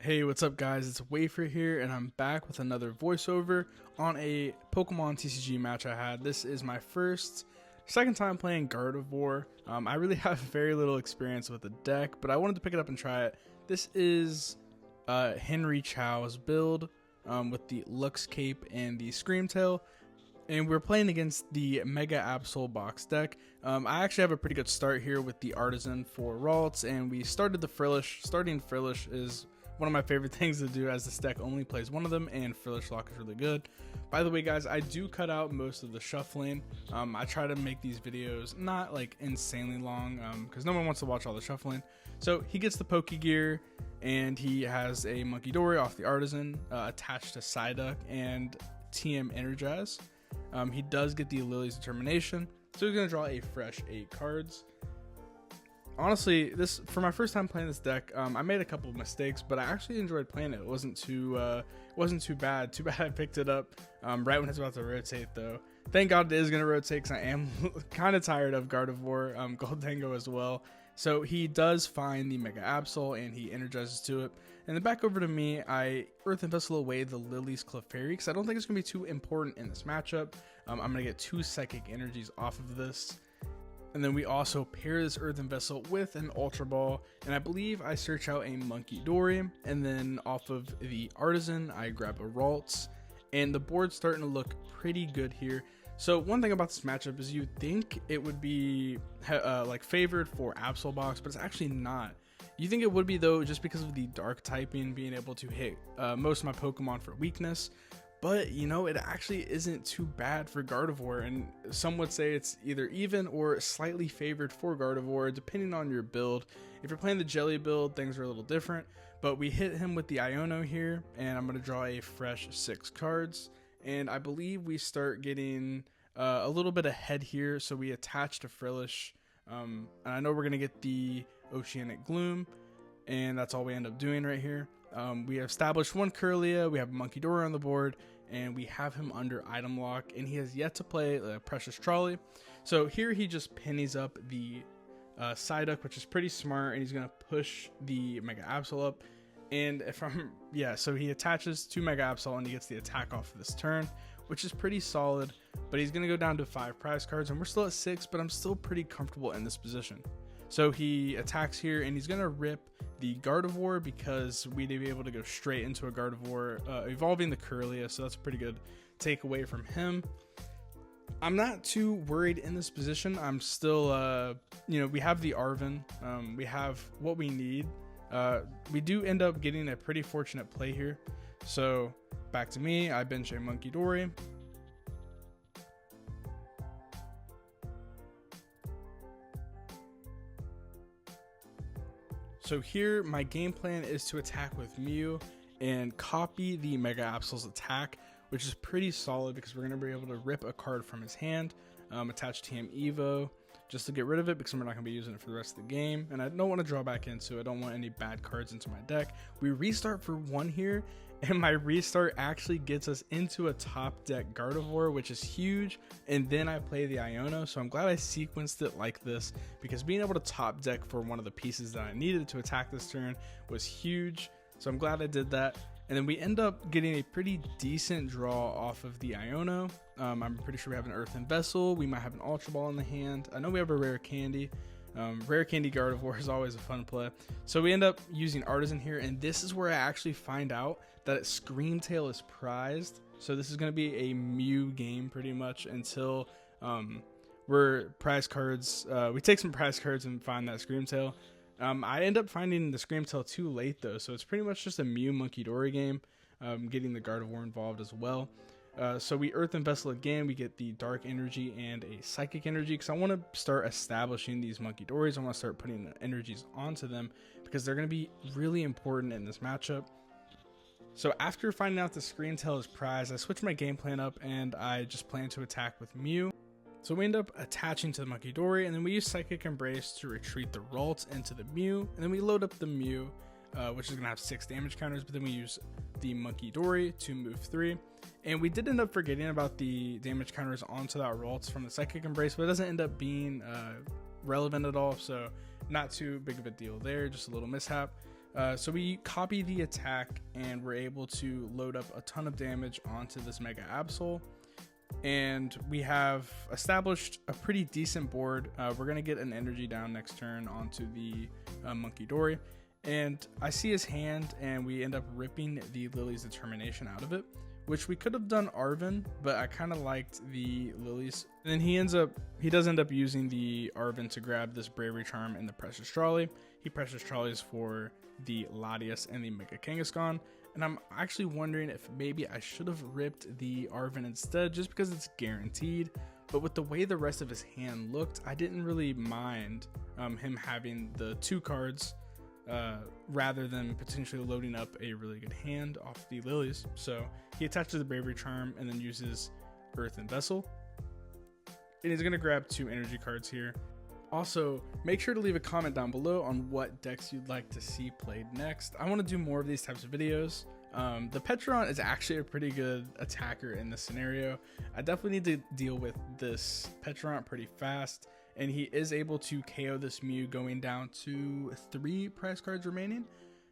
Hey, what's up guys, it's Wafer here and I'm back with another voiceover on a Pokemon TCG match I had. This is my second time playing Gardevoir. I really have very little experience with the deck, but I wanted to pick it up and try it. This is Henry Chow's build with the Lux Cape and the Screamtail. And we're playing against the Mega Absol box deck. I actually have a pretty good start here with the Artisan for Ralts, and we started the Frillish. Starting Frillish is one of my favorite things to do, as this deck only plays one of them, and Frillish Lock is really good. By the way guys, I do cut out most of the shuffling. I try to make these videos not like insanely long because no one wants to watch all the shuffling. So he gets the Pokegear, and he has a Munkidori off the Artisan attached to Psyduck and TM Energize. He does get the Lily's Determination, so he's going to draw a fresh 8 cards. Honestly, this for my first time playing this deck, I made a couple of mistakes, but I actually enjoyed playing it. It wasn't too bad. Too bad I picked it up right when it's about to rotate, though. Thank God it is going to rotate, because I am kind of tired of Gardevoir, Goldango as well. So he does find the Mega Absol, and he energizes to it. And then back over to me, I Earth and Vessel away the Lily's Clefairy, because I don't think it's going to be too important in this matchup. I'm going to get 2 Psychic Energies off of this. And then we also pair this Earthen Vessel with an Ultra Ball, and I believe I search out a Munkidori, and then off of the Artisan, I grab a Ralts, and the board's starting to look pretty good here. So one thing about this matchup is you think it would be like favored for Absol box, but it's actually not. You think it would be though, just because of the Dark typing being able to hit most of my Pokemon for weakness. But, you know, it actually isn't too bad for Gardevoir, and some would say it's either even or slightly favored for Gardevoir, depending on your build. If you're playing the Jelly build, things are a little different, but we hit him with the Iono here, and I'm going to draw a fresh 6 cards, and I believe we start getting a little bit ahead here, so we attach to Frillish, and I know we're going to get the Oceanic Gloom, and that's all we end up doing right here. We have established one Kirlia, we have Munkidori on the board, and we have him under item lock, and he has yet to play Precious Trolley. So here he just pennies up the Psyduck, which is pretty smart, and he's going to push the Mega Absol up. And if I'm, so he attaches to Mega Absol, and he gets the attack off of this turn, which is pretty solid, but he's going to go down to 5 prize cards, and we're still at 6, but I'm still pretty comfortable in this position. So he attacks here, and he's going to rip the Gardevoir, because we'd be able to go straight into a Gardevoir, evolving the Kirlia, so that's a pretty good takeaway from him. I'm not too worried in this position. I'm still, we have the Arven, we have what we need. We do end up getting a pretty fortunate play here. So back to me, I bench a Munkidori. So here, my game plan is to attack with Mew and copy the Mega Absol's attack, which is pretty solid because we're going to be able to rip a card from his hand, attach TM Evo, just to get rid of it because we're not going to be using it for the rest of the game. And I don't want to draw back into it. I don't want any bad cards into my deck. We restart for 1 here, and my restart actually gets us into a top deck Gardevoir, which is huge, and then I play the Iono, so I'm glad I sequenced it like this, because being able to top deck for one of the pieces that I needed to attack this turn was huge, so I'm glad I did that. And then we end up getting a pretty decent draw off of the Iono. I'm pretty sure we have an Earthen Vessel, we might have an Ultra Ball in the hand, I know we have a Rare Candy. Rare Candy Gardevoir is always a fun play. So we end up using Artisan here, and this is where I actually find out that Screamtail is prized. So this is going to be a Mew game pretty much until we're prize cards. We take some prize cards and find that Screamtail. I end up finding the Screamtail too late though, so it's pretty much just a Mew Munkidori game, getting the Gardevoir involved as well. So we Earthen Vessel again, we get the Dark Energy and a Psychic Energy, because I want to start establishing these Munkidoris. I want to start putting the energies onto them, because they're going to be really important in this matchup. So after finding out the Screamtail is prized, I switch my game plan up, and I just plan to attack with Mew. So we end up attaching to the Munkidori, and then we use Psychic Embrace to retreat the Ralts into the Mew, and then we load up the Mew, which is going to have 6 damage counters, but then we use the Munkidori to move 3. And we did end up forgetting about the damage counters onto that Ralts from the Psychic Embrace, but it doesn't end up being relevant at all, so not too big of a deal there, just a little mishap. So we copy the attack and we're able to load up a ton of damage onto this Mega Absol. And we have established a pretty decent board. We're going to get an energy down next turn onto the Monkey Dory. And I see his hand and we end up ripping the Lily's Determination out of it, which we could have done Arven, but I kind of liked the Lilies. And then he does end up using the Arven to grab this Bravery Charm and the Precious Trolley. He Precious Trolleys for the Latias and the Mega Kangaskhan. And I'm actually wondering if maybe I should have ripped the Arven instead, just because it's guaranteed. But with the way the rest of his hand looked, I didn't really mind him having the 2 cards rather than potentially loading up a really good hand off the Lilies. So he attaches the Bravery Charm and then uses Earthen Vessel. And he's going to grab 2 energy cards here. Also, make sure to leave a comment down below on what decks you'd like to see played next. I want to do more of these types of videos. The Petron is actually a pretty good attacker in this scenario. I definitely need to deal with this Petron pretty fast, and he is able to KO this Mew going down to 3 prize cards remaining,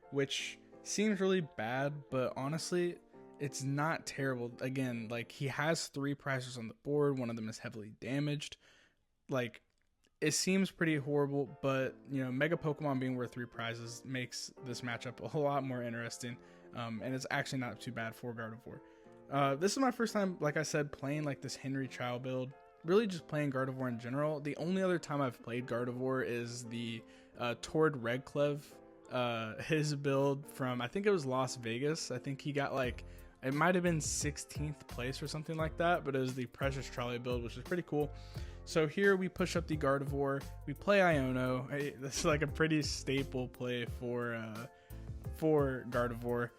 which seems really bad, but honestly, it's not terrible. Again, like, he has 3 prizes on the board. One of them is heavily damaged. Like, it seems pretty horrible, but you know, Mega Pokemon being worth 3 prizes makes this matchup a whole lot more interesting, and it's actually not too bad for Gardevoir. This is my first time, like I said, playing like this Henry Chow build. Really just playing Gardevoir in general. The only other time I've played Gardevoir is the Tord Redcleve, his build from, I think it was Las Vegas. I think he got like, it might have been 16th place or something like that, but it was the Precious Trolley build, which is pretty cool. So here we push up the Gardevoir, we play Iono. This is like a pretty staple play for Gardevoir,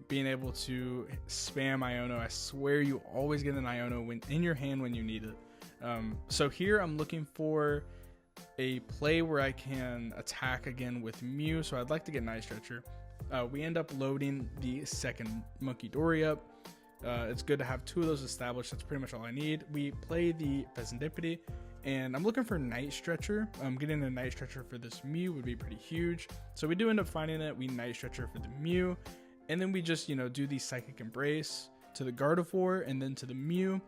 being able to spam Iono. I swear you always get an Iono in your hand when you need it. So here I'm looking for a play where I can attack again with Mew, so I'd like to get Night Stretcher. We end up loading the second Monkey Dory up. It's good to have 2 of those established. That's pretty much all I need. We play the Pheasantipity, and I'm looking for Night Stretcher. Getting a Night Stretcher for this Mew would be pretty huge. So we do end up finding it. We Night Stretcher for the Mew, and then we just, you know, do the Psychic Embrace to the Gardevoir and then to the Mew.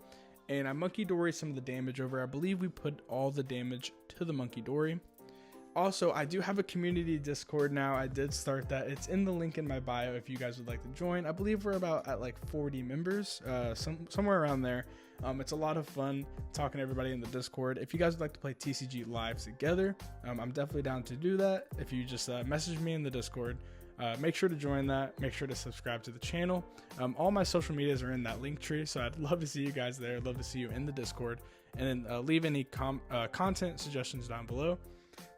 And I Monkey Dory some of the damage over. I believe we put all the damage to the Monkey Dory. Also, I do have a community Discord now. I did start that. It's in the link in my bio if you guys would like to join. I believe we're about at like 40 members, somewhere around there. It's a lot of fun talking to everybody in the Discord. If you guys would like to play TCG live together, I'm definitely down to do that. If you just message me in the Discord, make sure to join that. Make sure to subscribe to the channel. All my social medias are in that link tree, so I'd love to see you guys there. I'd love to see you in the Discord. And then leave any content suggestions down below.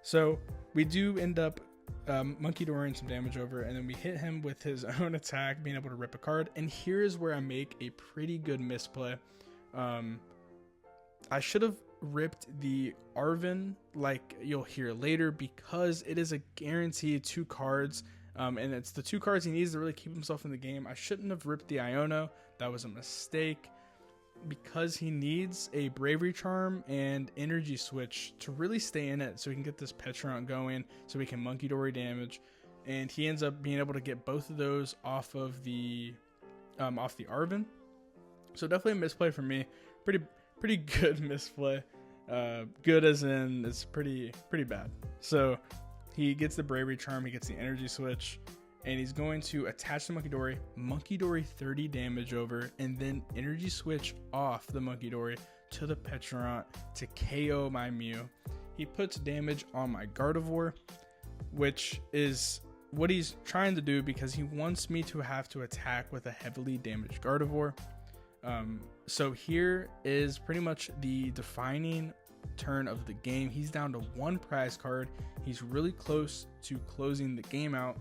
So we do end up Monkey Dorying some damage over, and then we hit him with his own attack, being able to rip a card. And here's where I make a pretty good misplay. I should have ripped the Arven, like you'll hear later, because it is a guaranteed 2 cards, and it's the 2 cards he needs to really keep himself in the game. I shouldn't have ripped the Iono. That was a mistake, because he needs a Bravery Charm and Energy Switch to really stay in it, so he can get this Petron going, so he can Monkey Dory damage. And he ends up being able to get both of those off of the Arven. So definitely a misplay for me. Pretty good misplay. Good as in it's pretty bad. So he gets the Bravery Charm, he gets the Energy Switch, and he's going to attach the Monkey Dory 30 damage over, and then Energy Switch off the Monkey Dory to the Petron to KO my Mew. He puts damage on my Gardevoir, which is what he's trying to do because he wants me to have to attack with a heavily damaged Gardevoir. So here is pretty much the defining turn of the game. He's down to 1 prize card. He's really close to closing the game out.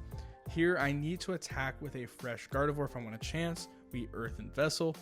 Here I need to attack with a fresh Gardevoir if I want a chance. We Earthen Vessel,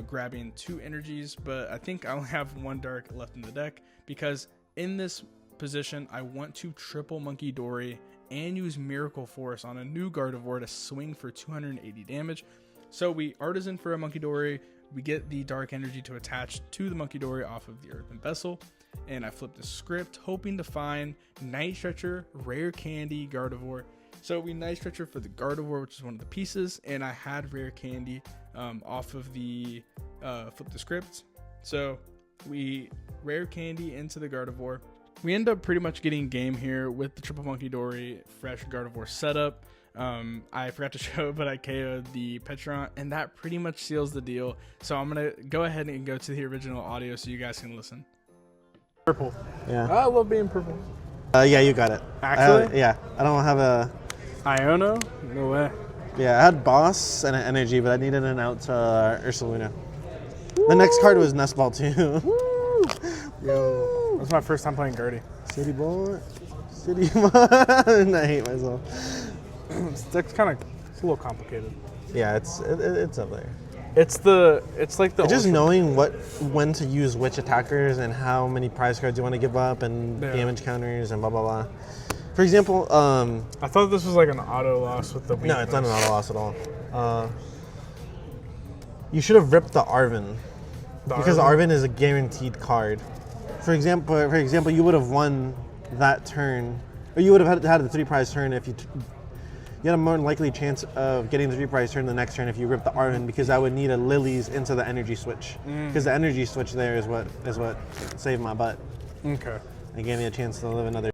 grabbing 2 energies, but I think I only have 1 dark left in the deck because in this position I want to triple Monkey Dory and use Miracle Force on a new Gardevoir to swing for 280 damage. So we Artisan for a Monkey Dory, we get the dark energy to attach to the Monkey Dory off of the Earthen Vessel, and I flip the script hoping to find Night Stretcher, Rare Candy, Gardevoir. So we nice treasure for the Gardevoir, which is one of the pieces, and I had rare candy off of the flip the script. So we rare candy into the Gardevoir. We end up pretty much getting game here with the Triple Monkey Dory fresh Gardevoir setup. I forgot to show, but I KO'd the Petron, and that pretty much seals the deal. So I'm gonna go ahead and go to the original audio so you guys can listen. Purple. Yeah. I love being purple. Yeah, you got it. Actually? Yeah. I don't have a... Iono? No way. Yeah, I had Boss and an Energy, but I needed an out to Ursaluna. The next card was Nest Ball too. Woo! Yo, that's my first time playing Gertie. City Boy. City Boy. I hate myself. It's a little complicated. Yeah, it's up there. It's like the just knowing when to use which attackers and how many prize cards you want to give up and damage counters and blah blah blah. For example, I thought this was like an auto loss with the weakness. No, it's not an auto loss at all. You should have ripped the Arven because Arven is a guaranteed card. For example, you would have won that turn, or you would have had the 3 prize turn if you had a more likely chance of getting the 3 prize turn the next turn if you ripped the Arven, because I would need a Lilies into the energy switch. Because the energy switch there is what saved my butt. Okay. It gave me a chance to live another